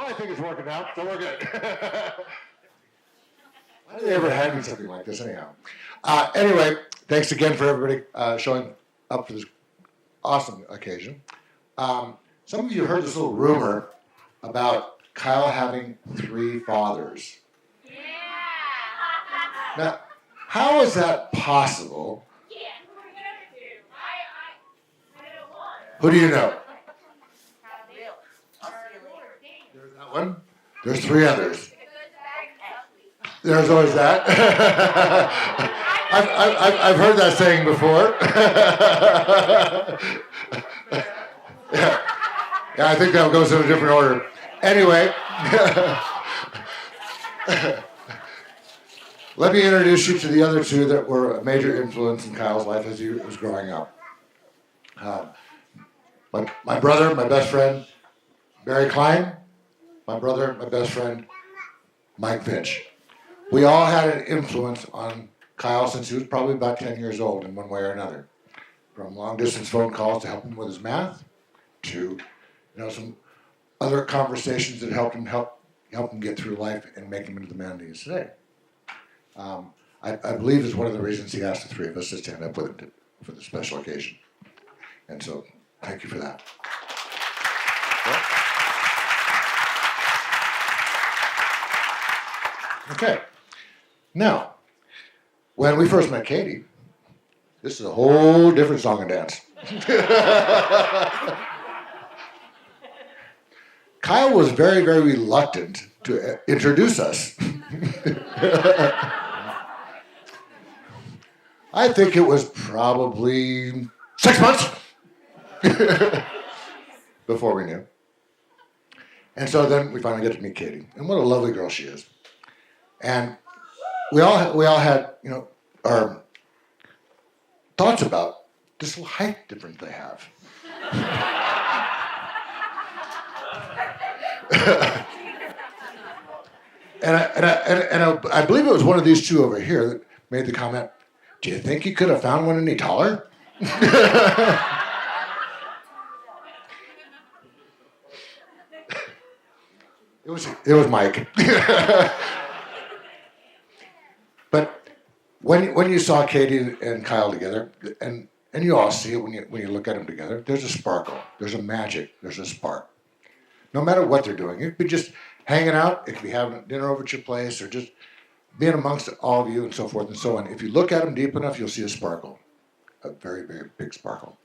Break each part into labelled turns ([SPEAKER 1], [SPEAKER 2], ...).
[SPEAKER 1] I think it's working out, so we're good. Why do they ever hand me something like this anyhow? Anyway, thanks again for everybody showing up for this awesome occasion. Some of you heard this little rumor about Kyle having 3 fathers. Yeah. Now, how is that possible? Who do you know? There's that one. There's 3 others. There's always that. I've heard that saying before. Yeah, I think that goes in a different order. Anyway, let me introduce you to the other 2 that were a major influence in Kyle's life as he was growing up. My brother, my best friend, Barry Klein. My brother, my best friend, Mike Finch. We all had an influence on Kyle since he was probably about 10 years old in one way or another. From long-distance phone calls to help him with his math, to some other conversations that help him get through life and make him into the man he is today. I believe is one of the reasons he asked the 3 of us to stand up with him for the special occasion. And so, thank you for that. Okay. Now, when we first met Katie, this is a whole different song and dance. Kyle was very, very reluctant to introduce us. I think it was probably 6 months before we knew. And so then we finally get to meet Katie. And what a lovely girl she is. And we all had, our thoughts about this little height difference they have. and I believe it was one of these 2 over here that made the comment, "Do you think you could have found one any taller?" It was Mike. But when you saw Katie and Kyle together, and you all see it when you look at them together, there's a sparkle, there's a magic, there's a spark. No matter what they're doing, it could be just hanging out, it could be having dinner over at your place, or just being amongst all of you and so forth and so on. If you look at them deep enough, you'll see a sparkle, a very, very big sparkle.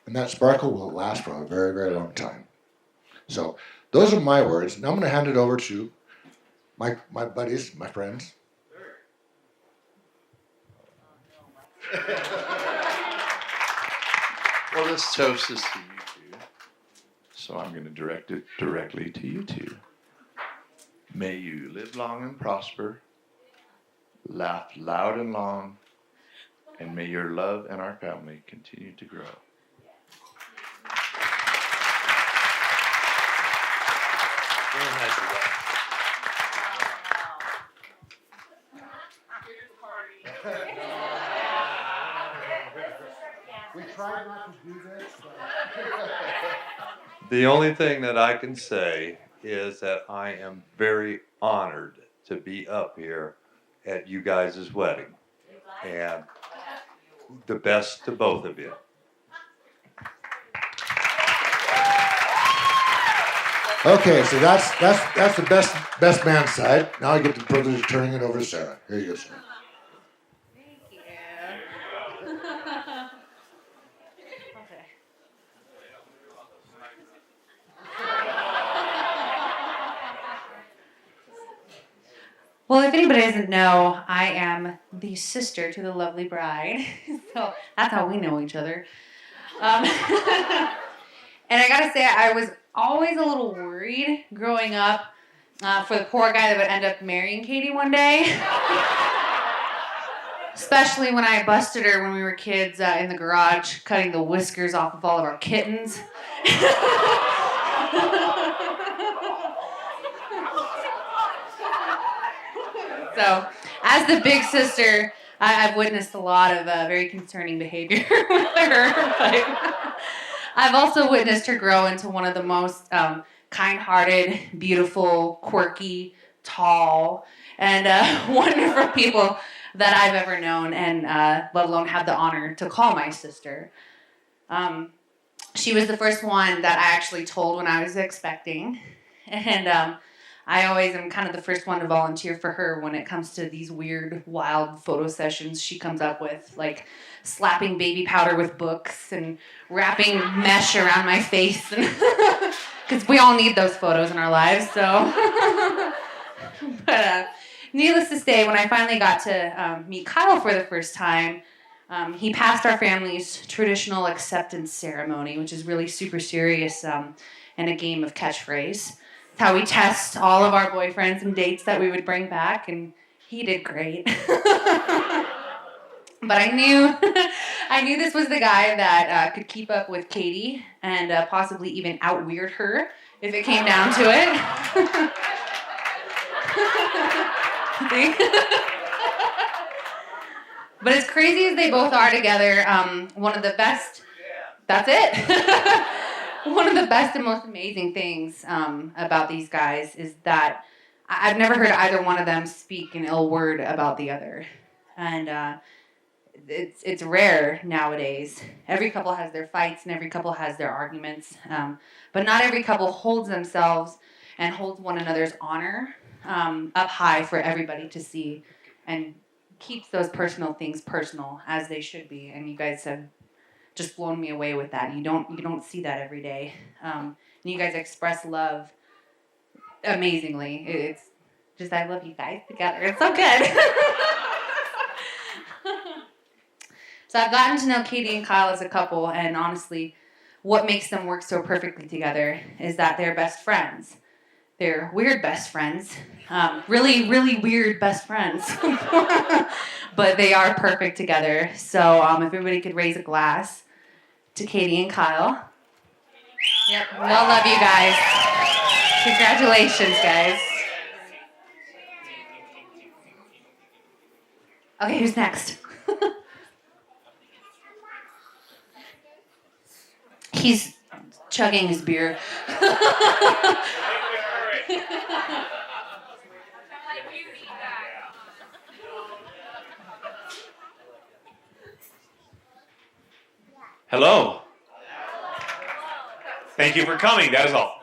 [SPEAKER 1] And that sparkle will last for a very, very long time. So those are my words. Now I'm going to hand it over to my buddies, my friends.
[SPEAKER 2] Well, this toast is to you 2, so I'm going to direct it directly to you 2. May you live long and prosper, laugh loud and long, and may your love and our family continue to grow. Very nice of that.
[SPEAKER 1] We tried not to do this, but...
[SPEAKER 3] The only thing that I can say is that I am very honored to be up here at you guys' wedding. And the best to both of you.
[SPEAKER 1] Okay, so that's the best man side. Now I get the privilege of turning it over to Sarah. Here you go, Sarah.
[SPEAKER 4] Thank you. Okay. Well, if anybody doesn't know, I am the sister to the lovely bride. So that's how we know each other. And I gotta say, I was always a little worried growing up for the poor guy that would end up marrying Katie one day. Especially when I busted her when we were kids in the garage, cutting the whiskers off of all of our kittens. So, as the big sister, I've witnessed a lot of very concerning behavior with her. But I've also witnessed her grow into one of the most kind-hearted, beautiful, quirky, tall, and wonderful people that I've ever known, and let alone have the honor to call my sister. She was the first one that I actually told when I was expecting, and I always am kind of the first one to volunteer for her when it comes to these weird, wild photo sessions she comes up with, like slapping baby powder with books and wrapping mesh around my face, because we all need those photos in our lives. So, but needless to say, when I finally got to meet Kyle for the first time, he passed our family's traditional acceptance ceremony, which is really super serious and a game of catchphrase. It's how we test all of our boyfriends and dates that we would bring back, and he did great. But I knew this was the guy that could keep up with Katie and possibly even out-weird her if it came down to it. But as crazy as they both are together, one of the best, that's it. One of the best and most amazing things about these guys is that I've never heard either one of them speak an ill word about the other. And it's rare nowadays. Every couple has their fights and every couple has their arguments. But not every couple holds themselves and holds one another's honor up high for everybody to see, and keeps those personal things personal as they should be. And you guys have just blown me away with that. You don't see that every day. And you guys express love amazingly. It's just, I love you guys together. It's so good. So I've gotten to know Katie and Kyle as a couple, and honestly, what makes them work so perfectly together is that they're best friends. They're weird best friends. Really, really weird best friends. But they are perfect together. So if everybody could raise a glass to Katie and Kyle. Yep, we all love you guys. Congratulations, guys. Okay, who's next? He's chugging his beer.
[SPEAKER 5] Hello. Thank you for coming, that is all.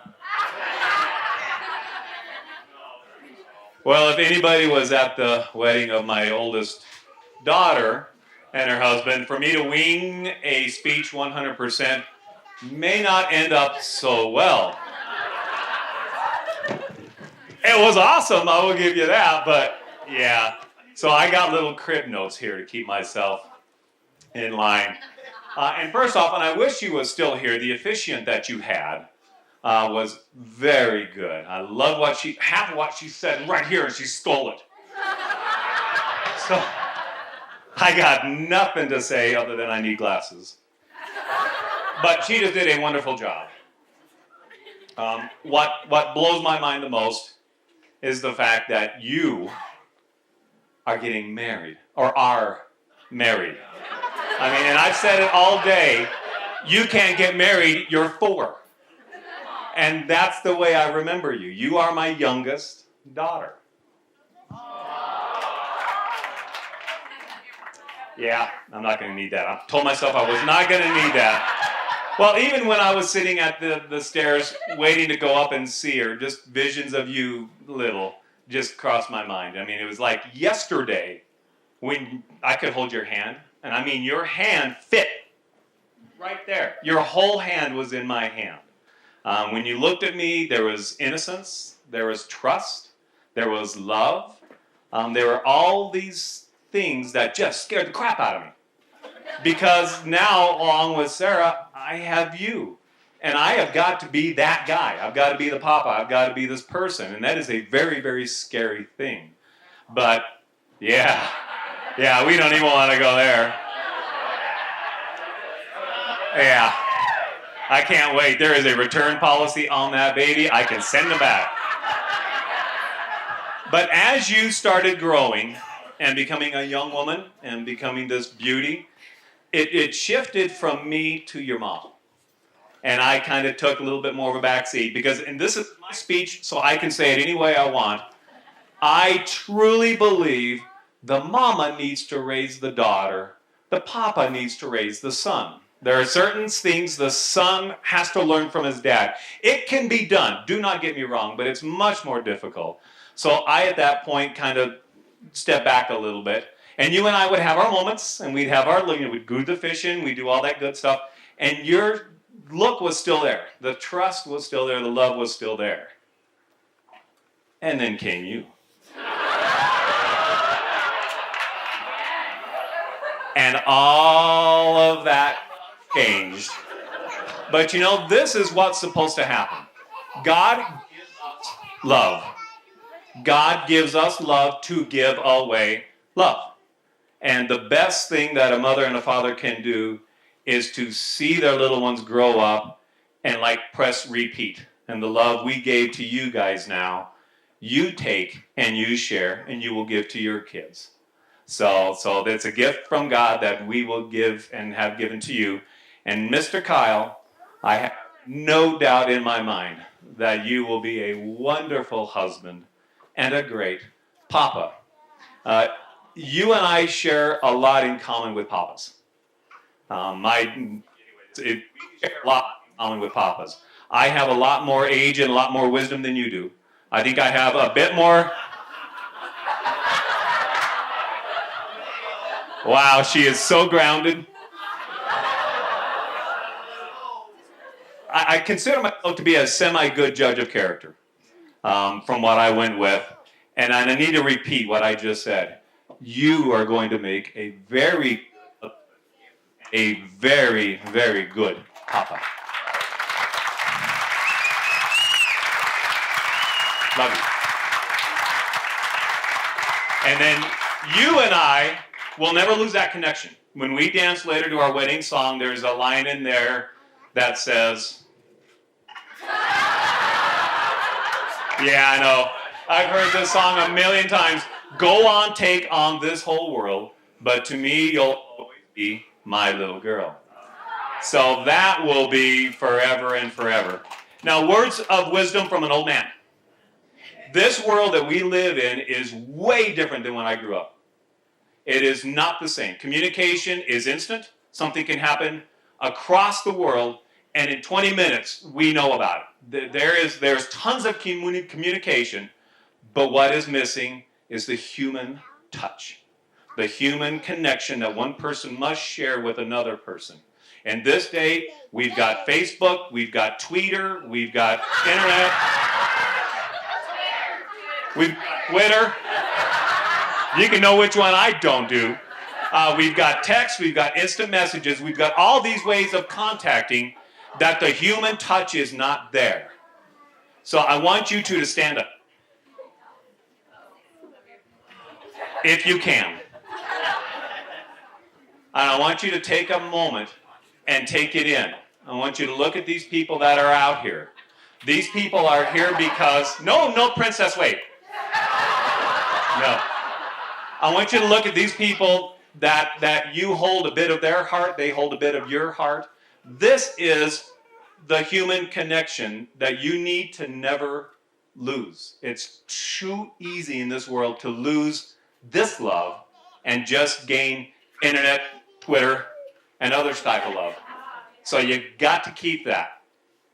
[SPEAKER 5] Well, if anybody was at the wedding of my oldest daughter and her husband, for me to wing a speech 100% may not end up so well. It was awesome, I will give you that, but yeah. So I got little crib notes here to keep myself in line. And first off, and I wish you was still here, the officiant that you had was very good. I love half of what she said right here, and she stole it. So I got nothing to say other than I need glasses. But she just did a wonderful job. What blows my mind the most is the fact that you are getting married, or are married. I mean, and I've said it all day, you can't get married, you're 4. And that's the way I remember you. You are my youngest daughter. Yeah, I'm not going to need that. I told myself I was not going to need that. Well, even when I was sitting at the stairs waiting to go up and see her, just visions of you little just crossed my mind. I mean, it was like yesterday when I could hold your hand. And I mean, your hand fit right there. Your whole hand was in my hand. When you looked at me, there was innocence, there was trust, there was love. There were all these things that just scared the crap out of me. Because now, along with Sarah, I have you. And I have got to be that guy. I've got to be the papa. I've got to be this person. And that is a very, very scary thing. But, yeah, we don't even want to go there. Yeah, I can't wait. There is a return policy on that baby. I can send them back. But as you started growing and becoming a young woman and becoming this beauty, it shifted from me to your mom. and I kind of took a little bit more of a backseat because, and this is my speech, so I can say it any way I want. I truly believe the mama needs to raise the daughter, the papa needs to raise the son. There are certain things the son has to learn from his dad. It can be done, do not get me wrong, but it's much more difficult. So I, at that point, kind of stepped back a little bit. And you and I would have our moments, and we'd have our, we'd go the fishing, we'd do all that good stuff. And your look was still there. The trust was still there. The love was still there. And then came you. And all of that changed. But you know, this is what's supposed to happen. God gives us love. God gives us love to give away love. And the best thing that a mother and a father can do is to see their little ones grow up and like press repeat. And the love we gave to you guys now, you take and you share and you will give to your kids. So it's a gift from God that we will give and have given to you. And Mr. Kyle, I have no doubt in my mind that you will be a wonderful husband and a great papa. You and I share a lot in common with papas. We share a lot in common with papas. I have a lot more age and a lot more wisdom than you do. I think I have a bit more. Wow, she is so grounded. I consider myself to be a semi-good judge of character from what I went with. And I need to repeat what I just said. You are going to make a very, very good papa. Love you. And then you and I will never lose that connection. When we dance later to our wedding song, there's a line in there that says, yeah, I know. I've heard this song a million times. Go on, take on this whole world, but to me, you'll always be my little girl. So that will be forever and forever. Now, words of wisdom from an old man. This world that we live in is way different than when I grew up. It is not the same. Communication is instant. Something can happen across the world, and in 20 minutes, we know about it. There's tons of communication, but what is missing is the human touch, the human connection that one person must share with another person. And this day, we've got Facebook, we've got Twitter, we've got internet, we've got Twitter. You can know which one I don't do. We've got text, we've got instant messages, we've got all these ways of contacting that the human touch is not there. So I want you two to stand up. If you can. And I want you to take a moment and take it in. I want you to look at these people that are out here. These people are here because, no, Princess, wait. No. I want you to look at these people that you hold a bit of their heart, they hold a bit of your heart. This is the human connection that you need to never lose. It's too easy in this world to lose this love and just gain internet, Twitter, and other type of love. So you got to keep that.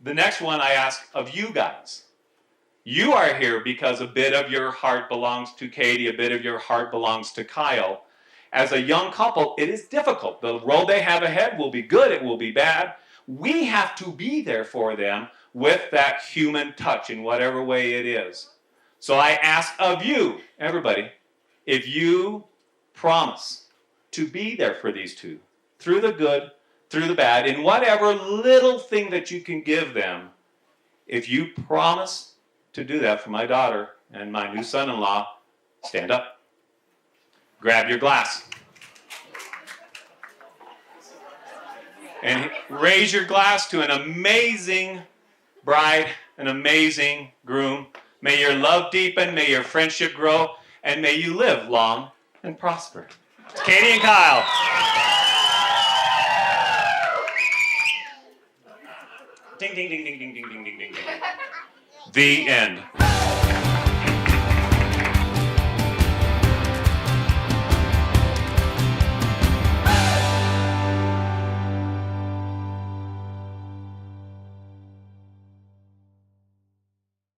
[SPEAKER 5] The next one I ask of you guys. You are here because a bit of your heart belongs to Katie, a bit of your heart belongs to Kyle. As a young couple, it is difficult. The road they have ahead will be good, it will be bad. We have to be there for them with that human touch in whatever way it is. So I ask of you, everybody, if you promise to be there for these two, through the good, through the bad, in whatever little thing that you can give them, if you promise to do that for my daughter and my new son-in-law, stand up. Grab your glass. And raise your glass to an amazing bride, an amazing groom. May your love deepen, may your friendship grow, and may you live long and prosper. It's Katie and Kyle. Ding, ding, ding, ding, ding, ding, ding, ding, ding, ding. The end.